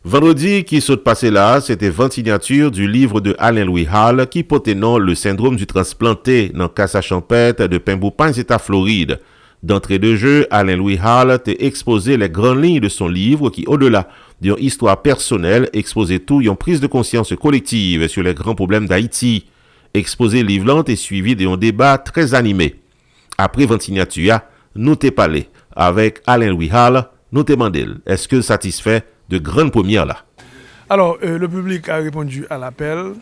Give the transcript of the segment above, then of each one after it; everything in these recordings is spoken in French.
Vendredi qui saute passé là, c'était 20 signatures du livre de Alain Louis Hall qui portait nom Le syndrome du transplanté dans Casa Champêtre de Pembou Pines, État Floride. D'entrée de jeu, Alain Louis Hall a exposé les grandes lignes de son livre qui, au-delà d'une histoire personnelle, exposait tout une prise de conscience collective sur les grands problèmes d'Haïti. Exposé livre est suivi d'un débat très animé. Après 20 signatures, nous t'ai parlé avec Alain Louis Hall, nous t'ai demandé est-ce que satisfait de grandes premières là. Alors, le public a répondu à l'appel.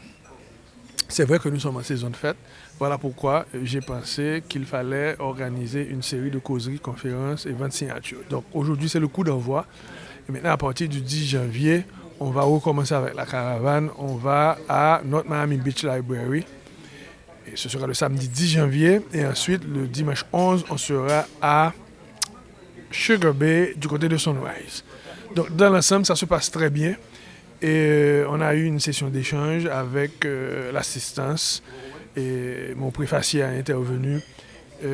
C'est vrai que nous sommes en saison de fête. Voilà pourquoi j'ai pensé qu'il fallait organiser une série de causeries, conférences et 20 signatures. Donc aujourd'hui, c'est le coup d'envoi. Et maintenant, à partir du 10 janvier, on va recommencer avec la caravane. On va à North Miami Beach Library. Et ce sera le samedi 10 janvier. Et ensuite, le dimanche 11, on sera à Sugar Bay, du côté de Sunrise. Donc, dans l'ensemble, ça se passe très bien. Et on a eu une session d'échange avec l'assistance. Et mon préfacier a intervenu. Il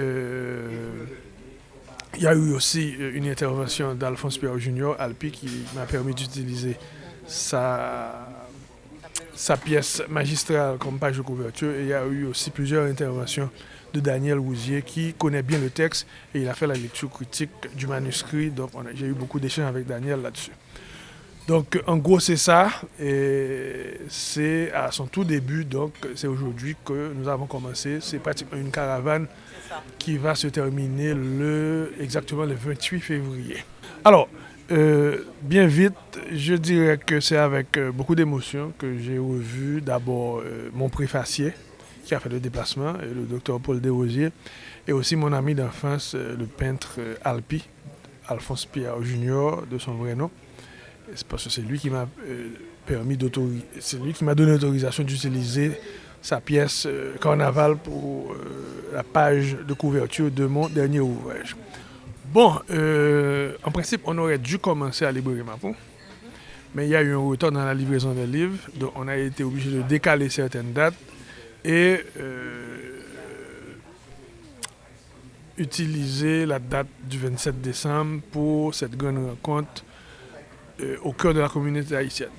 y a eu aussi une intervention d'Alphonse Pierre Junior, Alpi, qui m'a permis d'utiliser sa pièce magistrale comme page de couverture. Et il y a eu aussi plusieurs interventions de Daniel Rousier, qui connaît bien le texte et il a fait la lecture critique du manuscrit. Donc j'ai eu beaucoup d'échanges avec Daniel là-dessus. Donc en gros c'est ça, et c'est à son tout début, donc c'est aujourd'hui que nous avons commencé. C'est pratiquement une caravane qui va se terminer exactement le 28 février. Alors, bien vite, je dirais que c'est avec beaucoup d'émotion que j'ai revu d'abord mon préfacier qui a fait le déplacement, le docteur Paul Desrosiers, et aussi mon ami d'enfance, le peintre Alpi, Alphonse Pierre Junior de son vrai nom. C'est parce que c'est lui qui m'a donné l'autorisation d'utiliser sa pièce Carnaval pour la page de couverture de mon dernier ouvrage. Bon, en principe, on aurait dû commencer à Librairie Mapou, mais il y a eu un retard dans la livraison des livres, donc on a été obligé de décaler certaines dates et utiliser la date du 27 décembre pour cette grande rencontre au cœur de la communauté haïtienne.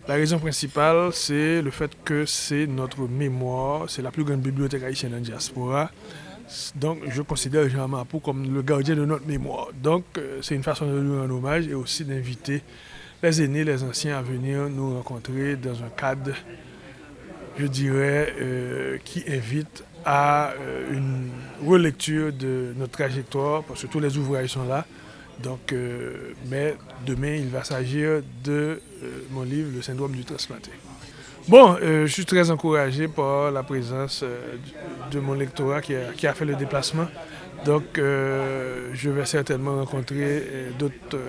La raison principale, c'est le fait que c'est notre mémoire, c'est la plus grande bibliothèque haïtienne en diaspora. Donc, je considère Jean Mapou comme le gardien de notre mémoire. Donc, c'est une façon de lui rendre hommage et aussi d'inviter les aînés, les anciens à venir nous rencontrer dans un cadre, je dirais, qui invite à une relecture de notre trajectoire, parce que tous les ouvrages sont là. Donc, mais demain, il va s'agir de mon livre, Le syndrome du transplanté. Bon, je suis très encouragé par la présence de mon lectorat qui a fait le déplacement. Donc, je vais certainement rencontrer d'autres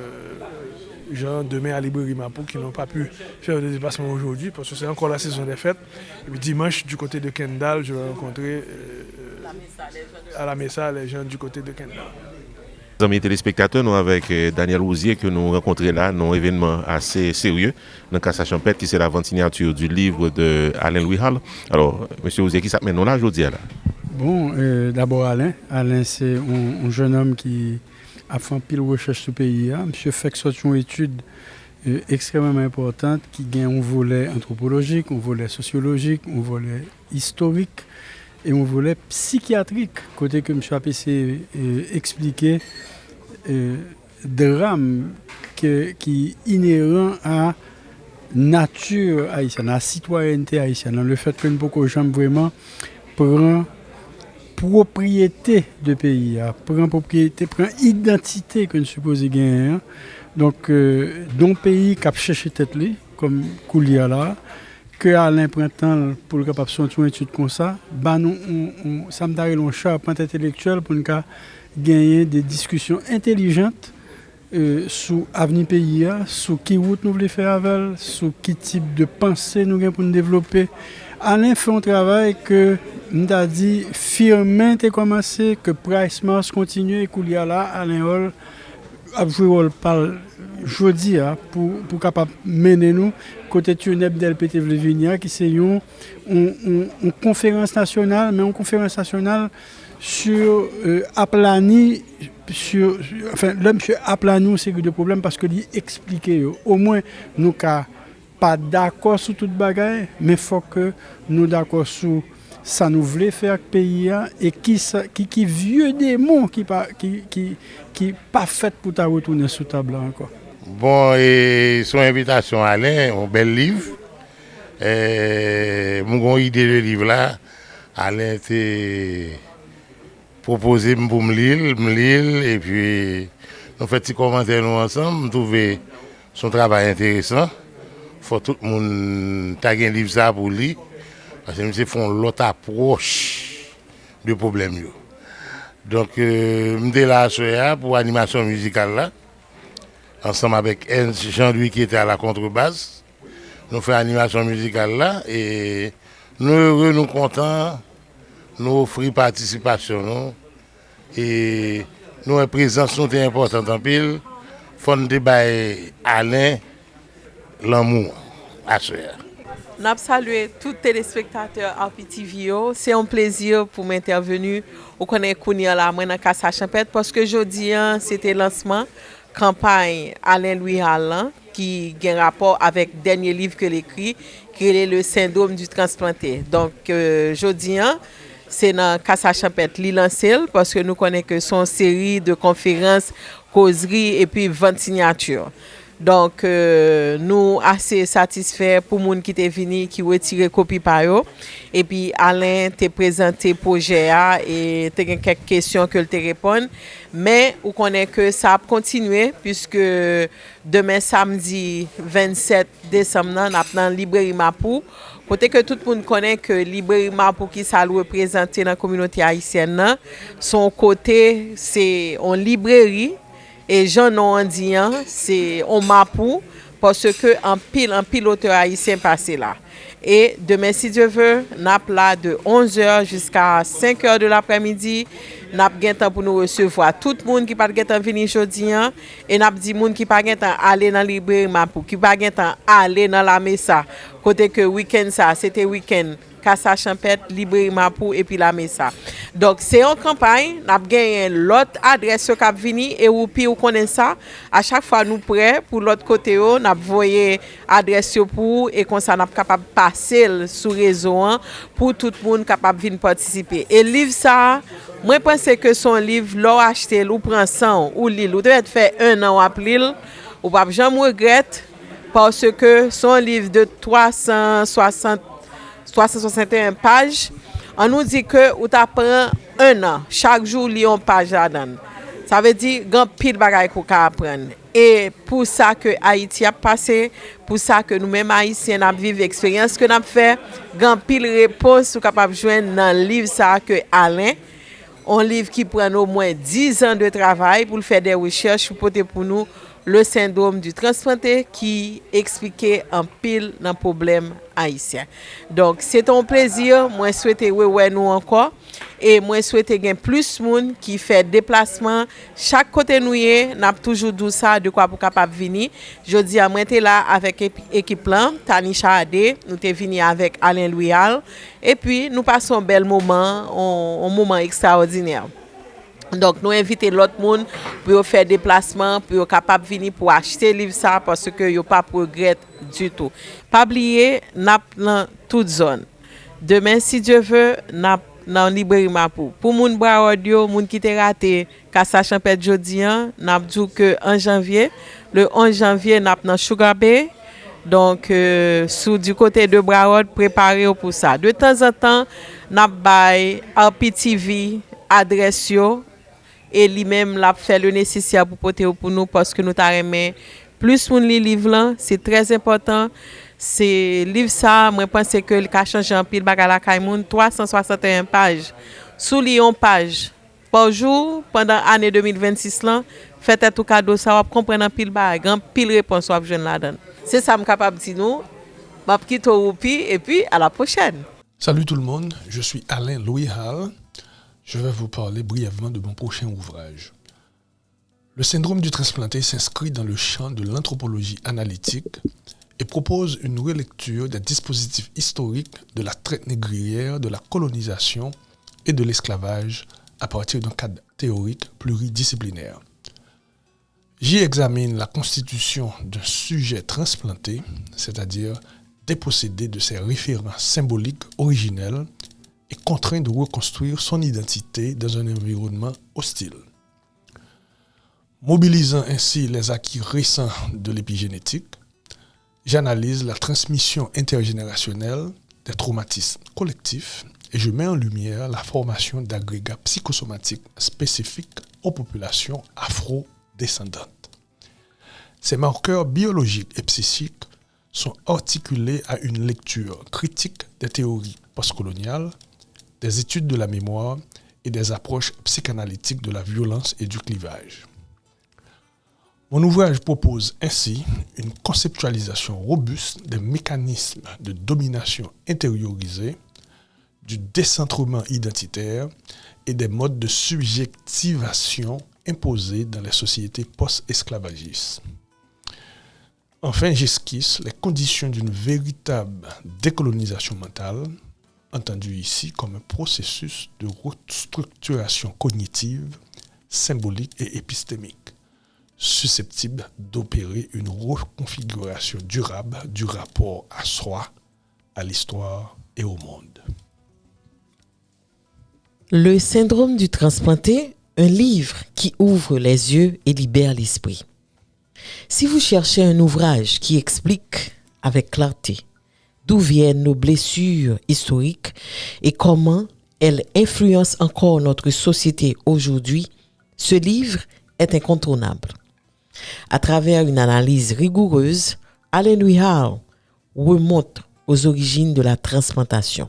gens demain à Librairie Mapou qui n'ont pas pu faire le déplacement aujourd'hui parce que c'est encore la saison des fêtes. Et puis dimanche, du côté de Kendall, je vais rencontrer à la Mesa les gens du côté de Kendall. Amis téléspectateurs, nous avec Daniel Rousier que nous rencontrons là, un événement assez sérieux dans Casa Champêtre qui c'est la vente signature du livre de Alain Louis Hall. Alors, monsieur Rousier, qui s'appelle nous là aujourd'hui là? Bon, d'abord Alain. Alain, c'est un jeune homme qui a fait pile recherche sur le pays. Monsieur fait une étude extrêmement importante qui gagne un volet anthropologique, un volet sociologique, un volet historique et un volet psychiatrique. Côté que monsieur a pu expliquer drame qui est inhérent à nature haïtienne, à la citoyenneté haïtienne, le fait que nous beaucoup de gens vraiment prend propriété de pays, prend propriété, prend identité que nous supposons gagner. Donc, dans le pays qui a cherché tête comme Koulia là, que Alain Printemps pour le capable de une étude comme ça, ça me donne un charpente intellectuel pour nous gagner des discussions intelligentes sur l'avenir pays, sur qui route nous voulons faire avec, sur qui type de pensée nous avons pour nous développer. Alain fait un travail que nous a dit firmement a commencé, que Price Mars continue et qu'il y a là, Alain Hall a joué rôle par jeudi pour capable mener nous côté Tuneb d'LPT Vlevinia qui c'est une conférence nationale, mais une conférence nationale sur aplani enfin, là, monsieur appelle à nous une série de problèmes parce que lui expliquer, au moins, nous n'sommes pas d'accord sur toute bagaille, mais il faut que nous d'accord sur ça nous voulait faire avec le pays et qui vieux démon qui pas fait pour ta retourner sous table encore. Bon, et son invitation à Alain, un bel livre. Mon idée de livre là, Alain était proposé pour me lire et puis nous faisons des commentaires nous ensemble, nous trouvons son travail intéressant. Il faut tout le monde ait un livre ça pour lire parce que nous font l'autre approche du problème. Donc, je suis là pour l'animation musicale là, ensemble avec Jean-Louis qui était à la contrebasse. Nous faisons l'animation musicale là et nous heureux, nous contents, nous offrir participation. Nous, et nous, présence sont importante en pile. Il faut nous débattre Alain l'amour à ce. Nous saluons tous les téléspectateurs RPTV. C'est un plaisir pour m'intervenir. Vous connaissez Kounia là, moi dans Casa Champêtre parce que jeudi c'était lancement campagne Alain Louis Hall qui a un rapport avec le dernier livre que l'écrit, qui est le syndrome du transplanté. Donc jeudi c'est dans Casa Champêtre li lancé parce que nous connaissons que son série de conférences, causeries et puis 20 signatures. Donc, nous assez satisfaits pour les gens qui sont venus, qui ont retiré copie par eux. Et puis, Alain t'a présenté le projet et tu as quelques questions que tu réponds. Mais, vous connaissez que ça a continué puisque demain, samedi 27 décembre, nous avons dans la librairie Mapou. Côté que tout le monde connaît que la librairie Mapou qui s'est représentée dans la communauté haïtienne, son côté, c'est une librairie. Et Jean Nondian, c'est on Mapou parce que en pile auteur haïtien passé là. Et demain, si Dieu veut, nous sommes là de 11h jusqu'à 5h de l'après-midi. Nous avons temps pour nous recevoir tout le monde qui n'a pas temps venir aujourd'hui. Et nous avons dit gens qui n'a pas temps aller dans la librairie Mapou, qui n'a pas temps aller dans la Mesa. Côté que week-end ça, c'était week-end. Casa Champêtre, librairie Mapou et puis la Mesa. Donc c'est en campagne, nous avons gagné l'autre adresse qui a venu et vous connaissez ça. À chaque fois nous prêts pour l'autre côté, nous avons envoyé l'adresse pour et comme ça nous sommes capables de passer sur le réseau pour tout le monde capable de venir participer. Et le livre ça, moi je pense que son livre, l'on acheté, ou prend 100 ou lire, ou devait faire 1 an à lire, ou pas jamais regrette parce que son livre de 361 pages, on nous dit que vous apprend 1 an, chaque jour lit une page là-dedans. Ça veut dire qu'il y a pile de choses qu'on peut apprendre. Et pour ça que Haïti a passé, pour ça que nous-mêmes Haïtiens avons vécu l'expérience que nous avons fait, il y a pile de réponses qu'on capable de joindre dans le livre ça que Alain, un livre qui prend au moins 10 ans de travail pour faire des recherches pour nous le syndrome du transplanté qui expliquait en pile dans problème haïtien. Donc c'est un plaisir, moi souhaiter nous encore et moi souhaiter gain plus monde qui fait déplacement chaque côté nous n'a toujours dit ça de quoi pour capable venir. Jodi à moi était là avec équipe là, Tanisha Adé, nous t'es venu avec Alain Louis Hall et puis nous passons un bel moment, un moment extraordinaire. Donc, nous invitons l'autre monde pour faire des déplacements, pour être capable de venir pour acheter le livre ça parce que yo pas progrès du tout. Pas oublier, n'a dans toute zone. Demain, si Dieu veut, n'a dans librairie Mapou. Pour moun bra audio, moun qui t'est raté, Casa Champêtre jodi n'a dit que en janvier, le 11 janvier, n'a dans Sugar Bay. Donc, du côté de Broward, préparez pour ça. De temps en temps, n'a bay RPTV adresse yo. Et lui-même l'a fait le nécessaire pour porter pour nous parce que nous t'arrêtons plus mon livre là, c'est très important. C'est livre ça, moi pense que le a changé en pile bagala Kaimoun 361 pages. Sous une page par jour pendant l'année 2026 là, faites tout cadeau ça va comprendre en pile bag, en pile réponse va jeune là-dedans. C'est ça me capable dire nous. M'a quitte et puis à la prochaine. Salut tout le monde, je suis Alain Louis Hall. Je vais vous parler brièvement de mon prochain ouvrage. Le syndrome du transplanté s'inscrit dans le champ de l'anthropologie analytique et propose une relecture des dispositifs historiques de la traite négrière, de la colonisation et de l'esclavage à partir d'un cadre théorique pluridisciplinaire. J'y examine la constitution d'un sujet transplanté, c'est-à-dire dépossédé de ses références symboliques originelles et contraint de reconstruire son identité dans un environnement hostile. Mobilisant ainsi les acquis récents de l'épigénétique, j'analyse la transmission intergénérationnelle des traumatismes collectifs et je mets en lumière la formation d'agrégats psychosomatiques spécifiques aux populations afro-descendantes. Ces marqueurs biologiques et psychiques sont articulés à une lecture critique des théories postcoloniales, des études de la mémoire et des approches psychanalytiques de la violence et du clivage. Mon ouvrage propose ainsi une conceptualisation robuste des mécanismes de domination intériorisée, du décentrement identitaire et des modes de subjectivation imposés dans les sociétés post-esclavagistes. Enfin, j'esquisse les conditions d'une véritable décolonisation mentale, entendue ici comme un processus de restructuration cognitive, symbolique et épistémique, susceptible d'opérer une reconfiguration durable du rapport à soi, à l'histoire et au monde. Le syndrome du transplanté, un livre qui ouvre les yeux et libère l'esprit. Si vous cherchez un ouvrage qui explique avec clarté d'où viennent nos blessures historiques et comment elles influencent encore notre société aujourd'hui, ce livre est incontournable. À travers une analyse rigoureuse, Allen Louis Hall remonte aux origines de la transplantation,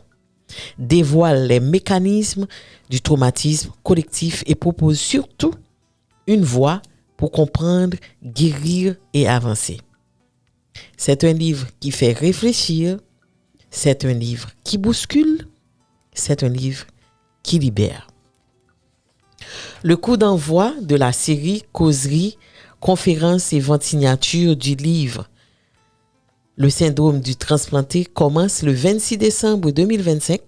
dévoile les mécanismes du traumatisme collectif et propose surtout une voie pour comprendre, guérir et avancer. C'est un livre qui fait réfléchir, c'est un livre qui bouscule, c'est un livre qui libère. Le coup d'envoi de la série Causeries, conférences et ventes signatures du livre Le syndrome du transplanté commence le 26 décembre 2025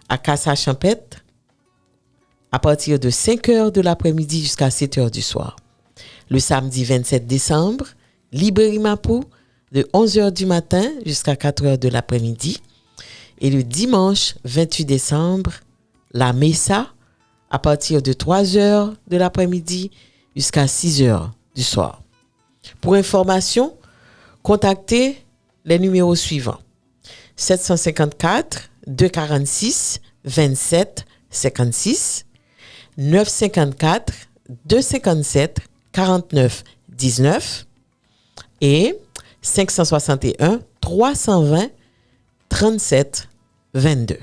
à Casa-Champêtre à partir de 5h de l'après-midi jusqu'à 7h du soir. Le samedi 27 décembre, Librairie Mapou de 11h du matin jusqu'à 4h de l'après-midi. Et le dimanche 28 décembre, La Mesa à partir de 3h de l'après-midi jusqu'à 6h du soir. Pour information, contactez les numéros suivants: 754 246 27 56, 954 257 49 19 et 561 320 37 22.